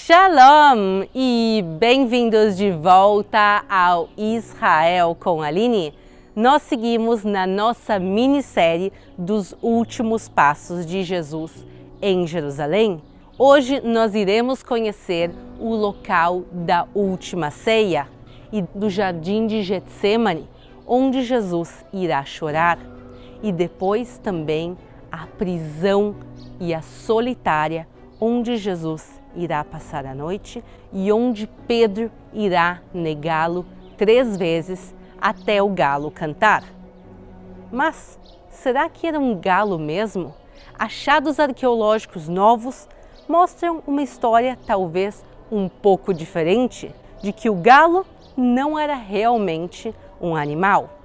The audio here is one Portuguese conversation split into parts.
Shalom e bem-vindos de volta ao Israel com Aline. Nós seguimos na nossa minissérie dos últimos passos de Jesus em Jerusalém. Hoje nós iremos conhecer o local da última ceia e do jardim de Getsêmani, onde Jesus irá chorar, e depois também a prisão e a solitária onde Jesus irá passar a noite e onde Pedro irá negá-lo 3 vezes até o galo cantar. Mas será que era um galo mesmo? Achados arqueológicos novos mostram uma história talvez um pouco diferente, de que o galo não era realmente um animal.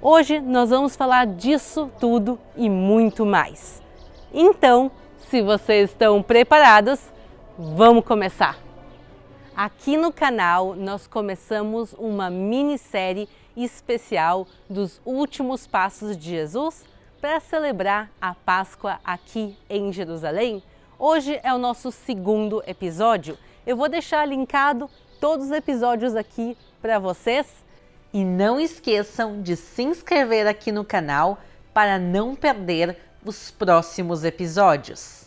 Hoje nós vamos falar disso tudo e muito mais. Então, se vocês estão preparados, vamos começar! Aqui no canal nós começamos uma minissérie especial dos últimos passos de Jesus para celebrar a Páscoa aqui em Jerusalém. Hoje é o nosso 2º episódio. Eu vou deixar linkado todos os episódios aqui para vocês. E não esqueçam de se inscrever aqui no canal para não perder os próximos episódios.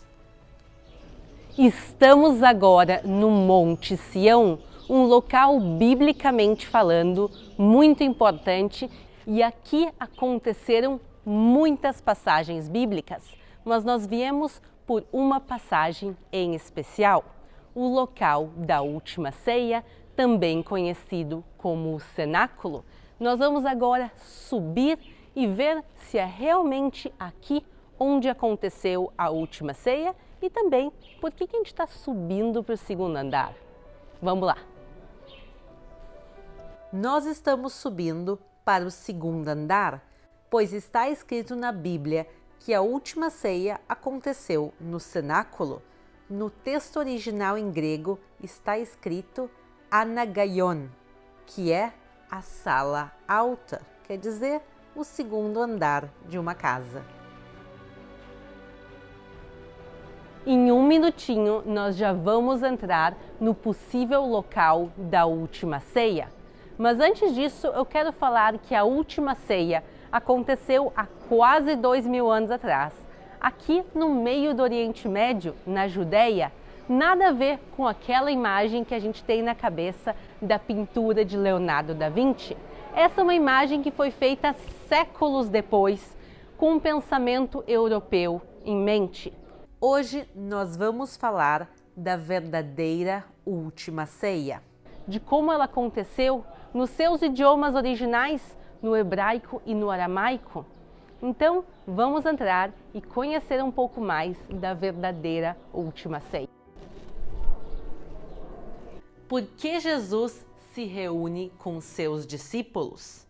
Estamos agora no Monte Sião, um local biblicamente falando muito importante, e aqui aconteceram muitas passagens bíblicas, mas nós viemos por uma passagem em especial, o local da última ceia, também conhecido como o cenáculo. Nós vamos agora subir e ver se é realmente aqui onde aconteceu a última ceia e também por que a gente está subindo para o 2º andar. Vamos lá! Nós estamos subindo para o 2º andar, pois está escrito na Bíblia que a última ceia aconteceu no cenáculo. No texto original em grego está escrito Anagaion, que é a sala alta, quer dizer, o 2º andar de uma casa. Em um minutinho, nós já vamos entrar no possível local da última ceia. Mas antes disso, eu quero falar que a última ceia aconteceu há quase 2000 anos atrás, aqui no meio do Oriente Médio, na Judéia. Nada a ver com aquela imagem que a gente tem na cabeça da pintura de Leonardo da Vinci. Essa é uma imagem que foi feita séculos depois, com um pensamento europeu em mente. Hoje nós vamos falar da verdadeira última ceia, de como ela aconteceu nos seus idiomas originais, no hebraico e no aramaico. Então, vamos entrar e conhecer um pouco mais da verdadeira última ceia. Por que Jesus se reúne com seus discípulos?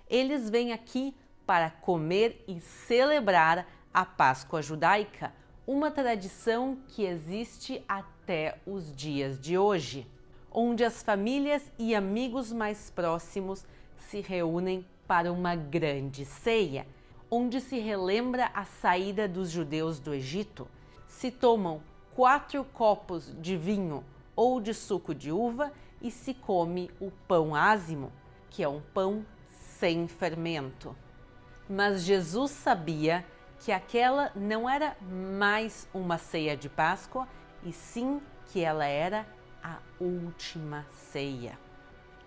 Eles vêm aqui para comer e celebrar a Páscoa judaica, uma tradição que existe até os dias de hoje, onde as famílias e amigos mais próximos se reúnem para uma grande ceia, onde se relembra a saída dos judeus do Egito, se tomam 4 copos de vinho ou de suco de uva e se come o pão ázimo, que é um pão sem fermento. Mas Jesus sabia que aquela não era mais uma ceia de Páscoa, e sim que ela era a última ceia.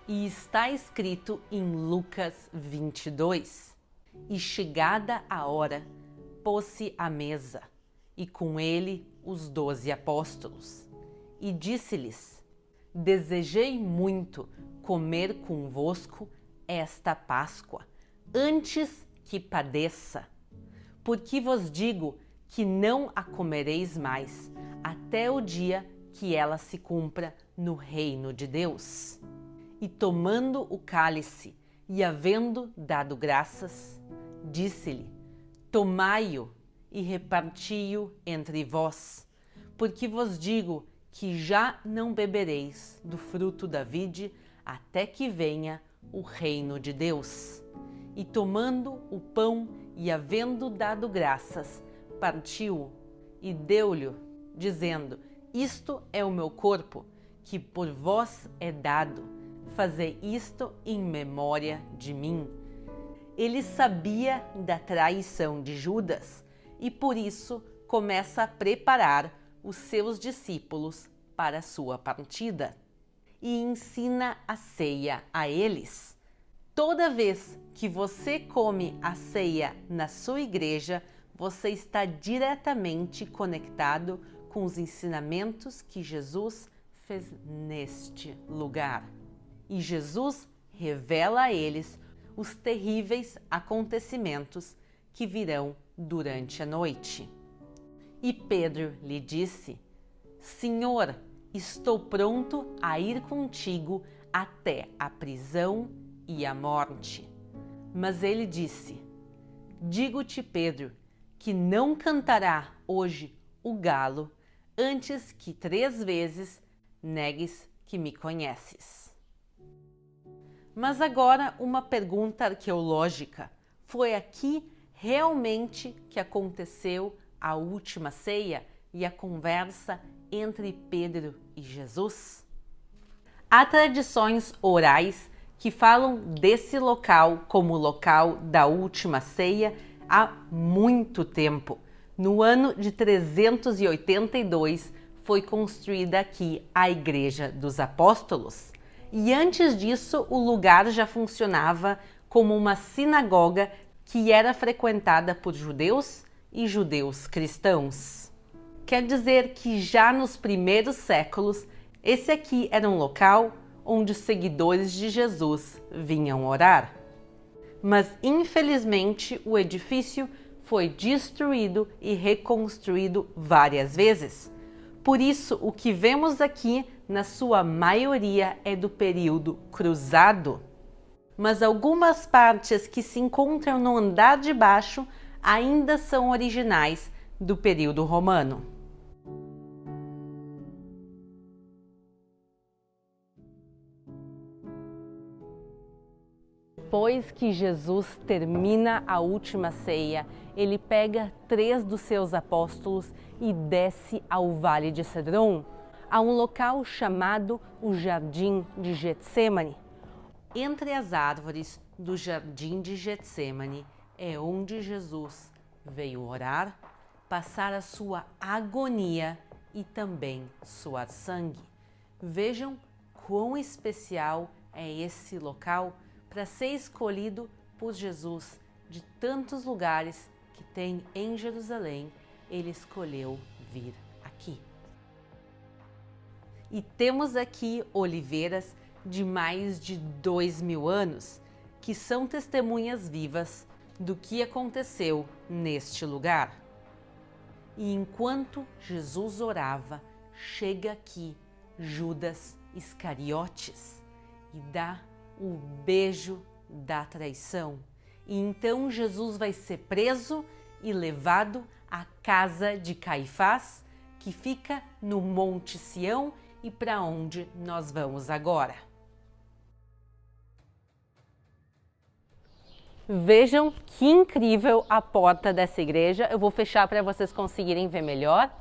E está escrito em Lucas 22, e chegada a hora, pôs-se à mesa, e com ele os 12 apóstolos. E disse-lhes: desejei muito comer convosco esta Páscoa, antes que padeça. Porque vos digo que não a comereis mais, até o dia que ela se cumpra no reino de Deus. E tomando o cálice, e havendo dado graças, disse-lhe: tomai-o e reparti-o entre vós, porque vos digo que já não bebereis do fruto da vide, até que venha o reino de Deus. E tomando o pão, e havendo dado graças, partiu-o e deu-lhe, dizendo: Isto é o meu corpo, que por vós é dado. Fazei isto em memória de mim. Ele sabia da traição de Judas e por isso começa a preparar os seus discípulos para a sua partida e ensina a ceia a eles. Toda vez que você come a ceia na sua igreja, você está diretamente conectado com os ensinamentos que Jesus fez neste lugar. E Jesus revela a eles os terríveis acontecimentos que virão durante a noite. E Pedro lhe disse: Senhor, estou pronto a ir contigo até a prisão e a morte. Mas ele disse: Digo-te, Pedro, que não cantará hoje o galo antes que 3 vezes negues que me conheces. Mas agora uma pergunta arqueológica. Foi aqui realmente que aconteceu a última ceia e a conversa entre Pedro e Jesus? Há tradições orais que falam desse local como local da última ceia há muito tempo. No ano de 382 foi construída aqui a Igreja dos Apóstolos. E antes disso, o lugar já funcionava como uma sinagoga que era frequentada por judeus e judeus cristãos. Quer dizer que já nos primeiros séculos, esse aqui era um local onde os seguidores de Jesus vinham orar. Mas, infelizmente, o edifício foi destruído e reconstruído várias vezes. Por isso, o que vemos aqui, na sua maioria, é do período cruzado. Mas algumas partes que se encontram no andar de baixo ainda são originais do período romano. Depois que Jesus termina a última ceia, ele pega 3 dos seus apóstolos e desce ao Vale de Cedron, a um local chamado o Jardim de Getsêmani. Entre as árvores do Jardim de Getsêmani é onde Jesus veio orar, passar a sua agonia e também suar sangue. Vejam quão especial é esse local para ser escolhido por Jesus. De tantos lugares que tem em Jerusalém, ele escolheu vir aqui. E temos aqui oliveiras de mais de 2000 anos, que são testemunhas vivas do que aconteceu neste lugar. E enquanto Jesus orava, chega aqui Judas Iscariotes e dá o beijo da traição. E então Jesus vai ser preso e levado à casa de Caifás, que fica no Monte Sião e para onde nós vamos agora. Vejam que incrível a porta dessa igreja. Eu vou fechar para vocês conseguirem ver melhor.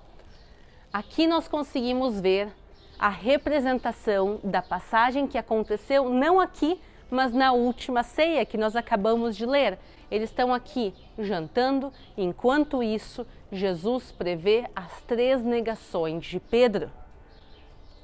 Aqui nós conseguimos ver a representação da passagem que aconteceu não aqui, mas na última ceia que nós acabamos de ler. Eles estão aqui jantando, enquanto isso Jesus prevê as 3 negações de Pedro.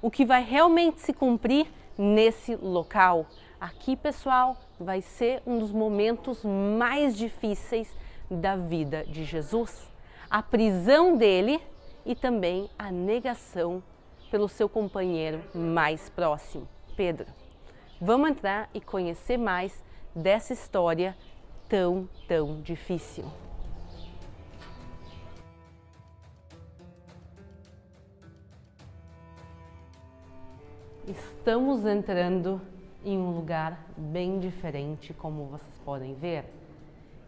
O que vai realmente se cumprir nesse local. Aqui, pessoal, vai ser um dos momentos mais difíceis da vida de Jesus. A prisão dele e também a negação pelo seu companheiro mais próximo, Pedro. Vamos entrar e conhecer mais dessa história tão difícil. Estamos entrando em um lugar bem diferente, como vocês podem ver.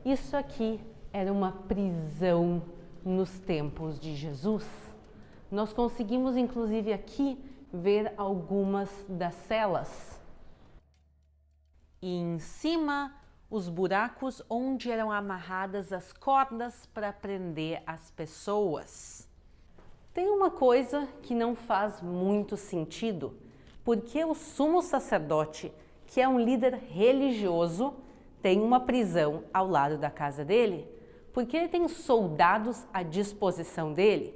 Isso aqui era uma prisão nos tempos de Jesus. Nós conseguimos, inclusive, aqui ver algumas das celas. E em cima, os buracos onde eram amarradas as cordas para prender as pessoas. Tem uma coisa que não faz muito sentido. Por que o sumo sacerdote, que é um líder religioso, tem uma prisão ao lado da casa dele? Por que ele tem soldados à disposição dele?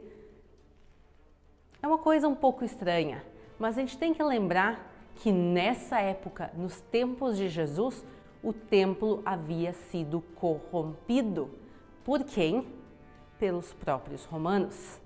É uma coisa um pouco estranha, mas a gente tem que lembrar que nessa época, nos tempos de Jesus, o templo havia sido corrompido. Por quem? Pelos próprios romanos.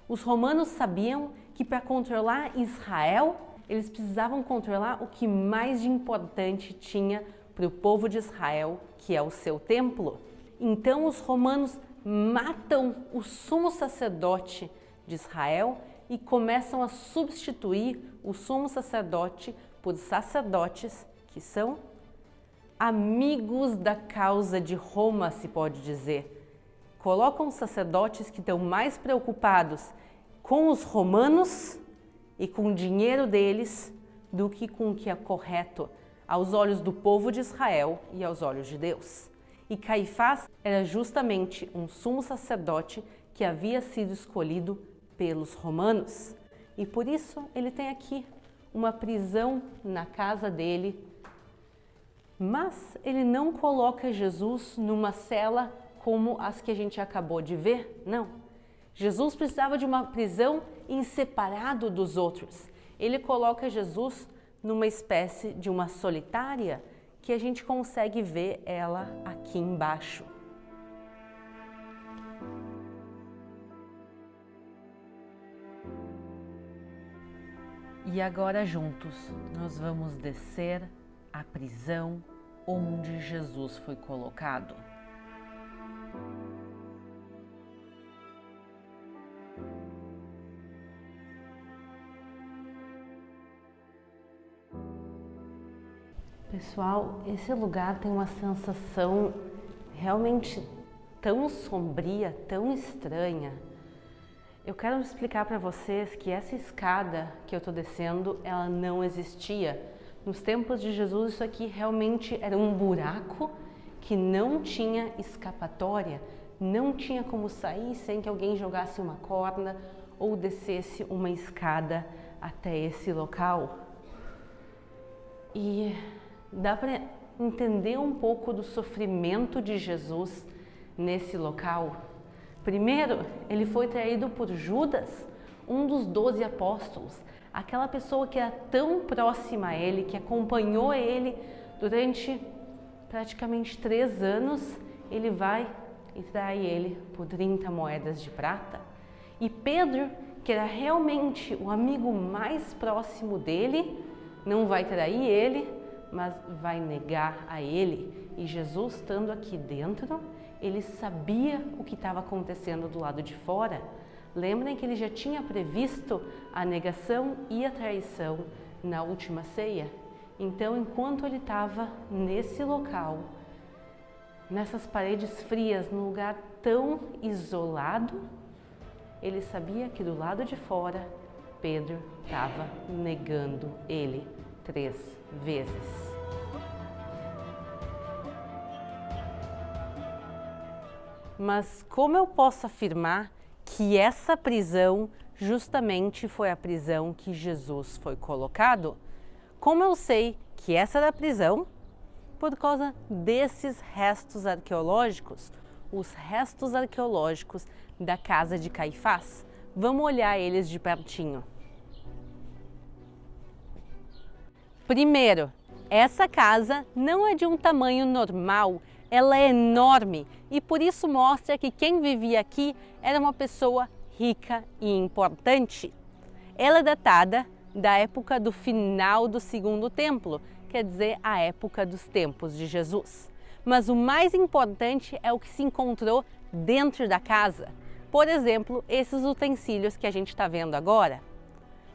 Os romanos sabiam que para controlar Israel, eles precisavam controlar o que mais de importante tinha para o povo de Israel, que é o seu templo. Então os romanos matam o sumo sacerdote de Israel e começam a substituir o sumo sacerdote por sacerdotes que são amigos da causa de Roma, se pode dizer. Colocam sacerdotes que estão mais preocupados com os romanos e com o dinheiro deles do que com o que é correto aos olhos do povo de Israel e aos olhos de Deus. E Caifás era justamente um sumo sacerdote que havia sido escolhido pelos romanos. E por isso ele tem aqui uma prisão na casa dele. Mas ele não coloca Jesus numa cela como as que a gente acabou de ver, não. Jesus precisava de uma prisão em separado dos outros. Ele coloca Jesus numa espécie de uma solitária que a gente consegue ver ela aqui embaixo. E agora juntos nós vamos descer à prisão onde Jesus foi colocado. Pessoal, esse lugar tem uma sensação realmente tão sombria, tão estranha. Eu quero explicar para vocês que essa escada que eu estou descendo, ela não existia. Nos tempos de Jesus, isso aqui realmente era um buraco que não tinha escapatória, não tinha como sair sem que alguém jogasse uma corda ou descesse uma escada até esse local. E dá para entender um pouco do sofrimento de Jesus nesse local. Primeiro, ele foi traído por Judas, um dos 12 apóstolos, aquela pessoa que era tão próxima a ele, que acompanhou ele durante praticamente 3 anos. Ele vai e trai ele por 30 moedas de prata. E Pedro, que era realmente o amigo mais próximo dele, não vai trair ele, mas vai negar a ele. E Jesus, estando aqui dentro, ele sabia o que estava acontecendo do lado de fora. Lembrem que ele já tinha previsto a negação e a traição na última ceia. Então, enquanto ele estava nesse local, nessas paredes frias, num lugar tão isolado, ele sabia que do lado de fora, Pedro estava negando ele 3 vezes. Mas como eu posso afirmar que essa prisão justamente foi a prisão que Jesus foi colocado? Como eu sei que essa era a prisão? Por causa desses restos arqueológicos, os restos arqueológicos da casa de Caifás. Vamos olhar eles de pertinho. Primeiro, essa casa não é de um tamanho normal, ela é enorme e por isso mostra que quem vivia aqui era uma pessoa rica e importante. Ela é datada da época do final do Segundo Templo, quer dizer, a época dos tempos de Jesus. Mas o mais importante é o que se encontrou dentro da casa. Por exemplo, esses utensílios que a gente está vendo agora.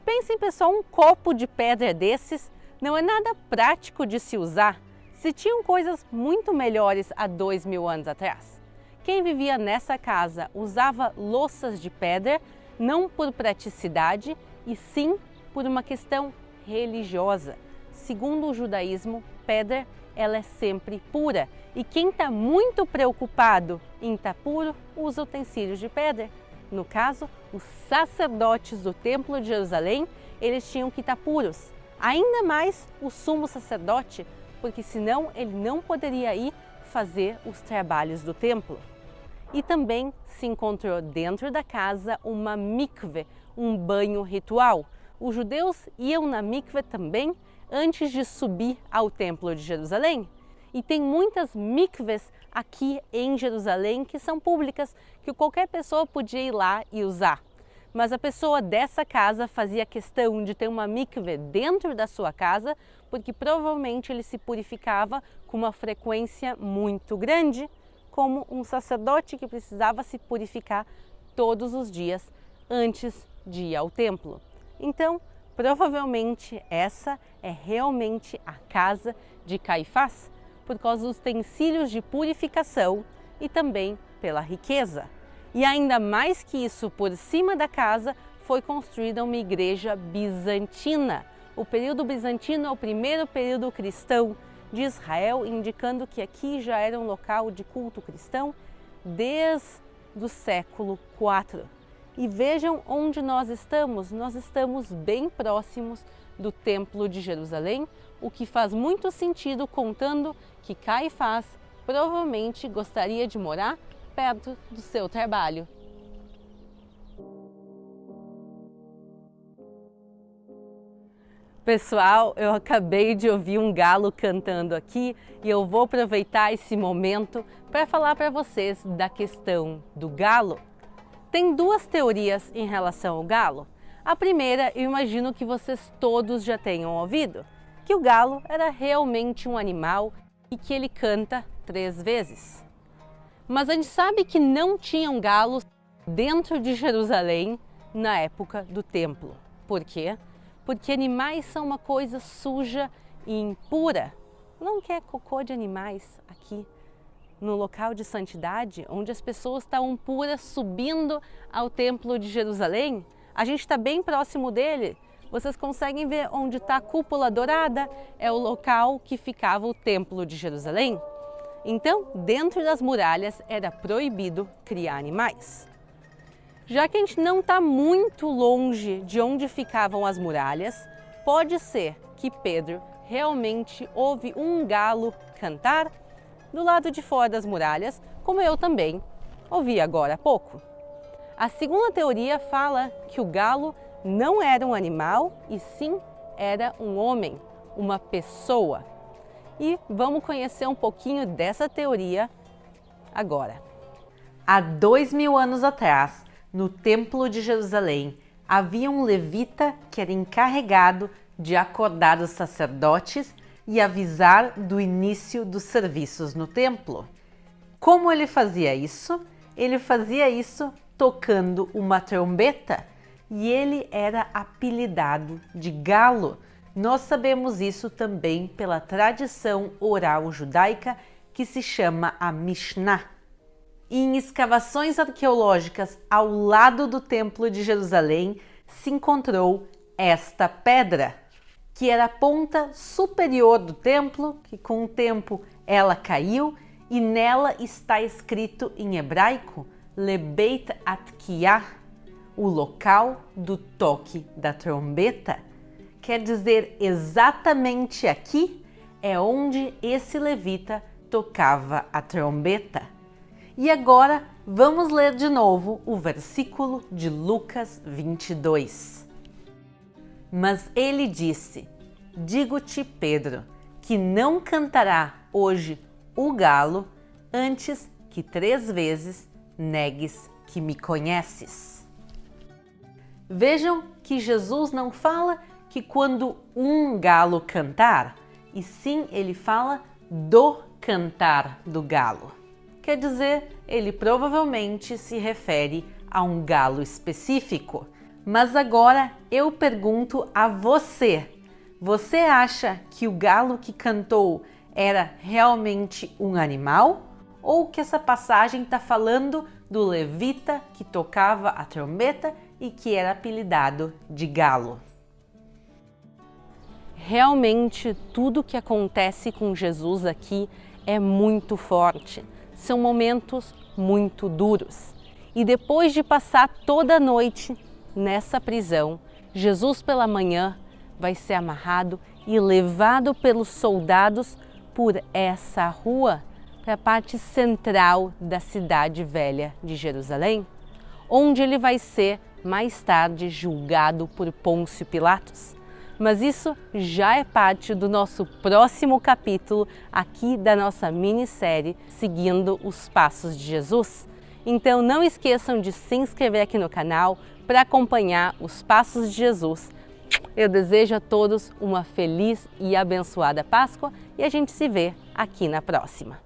Pensem, pessoal, um copo de pedra desses não é nada prático de se usar. Se tinham coisas muito melhores há 2000 anos atrás. Quem vivia nessa casa usava louças de pedra, não por praticidade, e sim por uma questão religiosa. Segundo o judaísmo, pedra ela é sempre pura. E quem está muito preocupado em estar puro, usa utensílios de pedra. no caso, os sacerdotes do Templo de Jerusalém, eles tinham que estar puros. Ainda mais o sumo sacerdote, porque senão ele não poderia ir fazer os trabalhos do templo. E também se encontrou dentro da casa uma mikve, um banho ritual. Os judeus iam na mikve também antes de subir ao Templo de Jerusalém. E tem muitas mikves aqui em Jerusalém que são públicas, que qualquer pessoa podia ir lá e usar. Mas a pessoa dessa casa fazia questão de ter uma mikve dentro da sua casa, porque provavelmente ele se purificava com uma frequência muito grande, como um sacerdote que precisava se purificar todos os dias antes de ir ao templo. Então, provavelmente essa é realmente a casa de Caifás, por causa dos utensílios de purificação e também pela riqueza. E ainda mais que isso, por cima da casa foi construída uma igreja bizantina. O período bizantino é o primeiro período cristão de Israel, indicando que aqui já era um local de culto cristão desde o século IV. E vejam onde nós estamos bem próximos do Templo de Jerusalém, o que faz muito sentido contando que Caifás provavelmente gostaria de morar perto do seu trabalho. Pessoal, eu acabei de ouvir um galo cantando aqui e eu vou aproveitar esse momento para falar para vocês da questão do galo. Tem duas teorias em relação ao galo. A primeira, eu imagino que vocês todos já tenham ouvido, que o galo era realmente um animal e que ele canta 3 vezes. Mas a gente sabe que não tinham galos dentro de Jerusalém na época do templo. Por quê? Porque animais são uma coisa suja e impura. Não quer cocô de animais aqui no local de santidade, onde as pessoas estavam puras subindo ao Templo de Jerusalém. A gente está bem próximo dele. Vocês conseguem ver onde está a cúpula dourada? É o local que ficava o Templo de Jerusalém. Então, dentro das muralhas era proibido criar animais. Já que a gente não está muito longe de onde ficavam as muralhas, pode ser que Pedro realmente ouve um galo cantar do lado de fora das muralhas, como eu também ouvi agora há pouco. A segunda teoria fala que o galo não era um animal, e sim era um homem, uma pessoa. E vamos conhecer um pouquinho dessa teoria agora. Há 2000 anos atrás, no Templo de Jerusalém, havia um levita que era encarregado de acordar os sacerdotes e avisar do início dos serviços no templo. Como ele fazia isso? Ele fazia isso tocando uma trombeta e ele era apelidado de galo. Nós sabemos isso também pela tradição oral judaica que se chama a Mishnah. E em escavações arqueológicas ao lado do Templo de Jerusalém se encontrou esta pedra, que era a ponta superior do templo, que com o tempo ela caiu, e nela está escrito em hebraico Lebeit Atkiyah, o local do toque da trombeta. Quer dizer, exatamente aqui é onde esse levita tocava a trombeta. E agora vamos ler de novo o versículo de Lucas 22. Mas ele disse: digo-te, Pedro, que não cantará hoje o galo antes que 3 vezes negues que me conheces. Vejam que Jesus não fala que quando um galo cantar, e sim ele fala do cantar do galo. Quer dizer, ele provavelmente se refere a um galo específico. Mas agora eu pergunto a você: você acha que o galo que cantou era realmente um animal? Ou que essa passagem está falando do levita que tocava a trombeta e que era apelidado de galo? Realmente tudo que acontece com Jesus aqui é muito forte. São momentos muito duros. E depois de passar toda a noite nessa prisão, Jesus pela manhã vai ser amarrado e levado pelos soldados por essa rua para a parte central da cidade velha de Jerusalém, onde ele vai ser mais tarde julgado por Pôncio Pilatos. Mas isso já é parte do nosso próximo capítulo aqui da nossa minissérie Seguindo os Passos de Jesus. Então não esqueçam de se inscrever aqui no canal para acompanhar os Passos de Jesus. Eu desejo a todos uma feliz e abençoada Páscoa e a gente se vê aqui na próxima.